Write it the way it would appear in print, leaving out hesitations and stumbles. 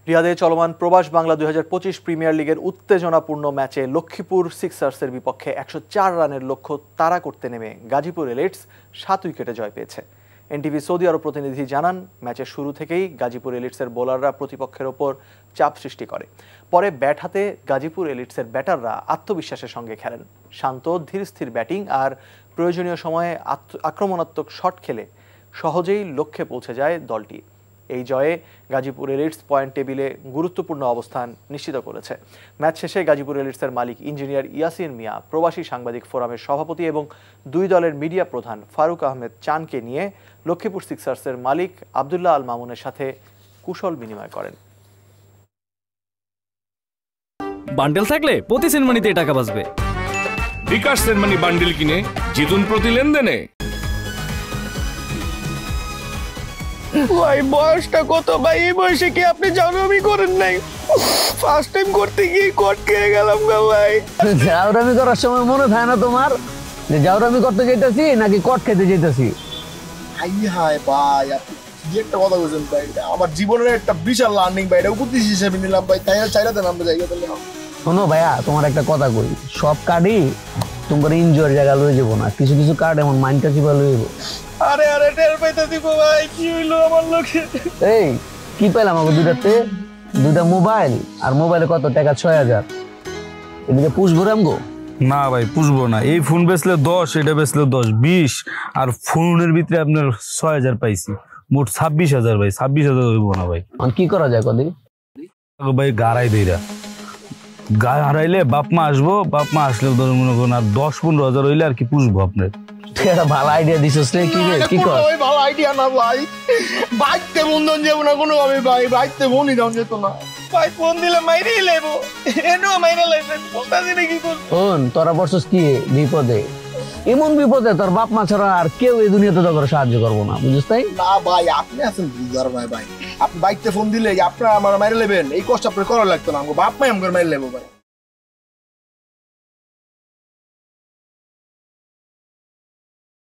রিয়াদে চলমান প্রবাস বাংলা 2025 প্রিমিয়ার লিগের উত্তেজনাপূর্ণ ম্যাচে লক্ষ্মীপুর সিক্সার্সের বিপক্ষে 104 রানের লক্ষ্য তাড়া করতে নেমে গাজীপুর এলিটস 7 উইকেটে জয় পেয়েছে। এনটিভি সৌদি আরব প্রতিনিধি জানান, ম্যাচের শুরু থেকেই গাজীপুর এলিটসের বোলাররা প্রতিপক্ষের ওপর চাপ সৃষ্টি করে। পরে ব্যাট হাতে গাজীপুর এলিটসের ব্যাটাররা আত্মবিশ্বাসের সঙ্গে খেলেন। শান্ত ধীরস্থির ব্যাটিং আর প্রয়োজনীয় সময়ে আক্রমণাত্মক শট খেলে সহজেই লক্ষ্যে পৌঁছে যায় দলটি। এই জয়ে গাজীপুর এলিটস পয়েন্ট টেবিলে গুরুত্বপূর্ণ অবস্থান নিশ্চিত করেছে। ম্যাচ শেষে গাজীপুর এলিটসের মালিক ইঞ্জিনিয়ার ইয়াসিন মিয়া, প্রবাসী সাংবাদিক ফোরামের সভাপতি এবং দুই দলের মিডিয়া প্রধান ফারুক আহমেদ চানকে নিয়ে লক্ষ্মীপুর সিক্সার্সের মালিক আবদুল্লাহ আল মামুনের সাথে কুশল বিনিময় করেন। বান্ডেল থাকলে প্রতি সেনমানিতে টাকা বাঁচবে। বিকাশ সেনমানি বান্ডেল কিনে জিতুন প্রতি লেনদেনে। ভাই বয়সটা কত ভাই? এই বয়সে কি আপনি জাউরামি করেন নাই? ফার্স্ট টাইম করতে গিয়ে কট খেয়ে গেলাম গো ভাই। জাউরামি করার সময় মনে থাকে না তোমার যে জাউরামি করতে যেতেছি নাকি কট খেতে যেতেছি? হাই ভাই, আপনি কি একটা কথা বলছেন ভাই? আমার জীবনের একটা বিশাল লার্নিং ভাই, এটা উপদেশ হিসেবে নিলাম ভাই। তাই চাইলাতে নামতে জায়গা তাহলে শোনো ভাইয়া, তোমার একটা কথা কই, সব কার্ডই তোমার এনজয়ের জায়গা লয়ে যাবো না, কিছু কিছু কার্ড এমন মাইন্ডটা চিপা লয়ে যাবো। আরে আরে টের পাইতে দিব ভাই, কি হইলো আমার লোকে? এই কি পাইলাম আমাকে দুইটা মোবাইল, আর মোবাইলে কত টাকা? 6000। এদিকে পুষবো রামগো? না ভাই পুষবো না। এই ফোন বেচলে 10, এটা বেচলে 10, 20, আর ফোনের ভিতরে আপনার 6000 পাইছি, মোট 26000 ভাই। 26000 হইব না ভাই। কি করা যায় কদি ভাই গাড়াই দেইরা গায়ে হারাইলে বাপ মা আসবো, বাপ মা আসলে ধরুন মনে করুন আর 10-15 হাজার হইলে আর কি পুষবো আপনার। একটা ভালো আইডিয়া দিছিস রে। কি রে কি কর? ওই ভালো আইডিয়া না ভাই, বাইকতে বন্ধন যাব না কোনো ভাবে ভাই, বাইকতে ফোনই দাও যেত না ভাই। ফোন দিলে মাইরেই লেবো, এনো মাইরা লাইছেন বলতা দিনে কি করব? শোন, তোরা বসছস কি বিপদে, এমন বিপদে তোর বাপ মা ছাড়া আর কেউ এই দুনিয়াতে তোর সাহায্য করবো না, বুঝছিস? তাই না ভাই, আপনি আছেন বুঝার ভাই। ভাই আপনি বাইকতে ফোন দিলে আপনারা আমার মাইরে লেবেন, এই কষ্ট আপনার করা লাগতো না। বাপ মাই আমার মাইরে লেবো ভাই।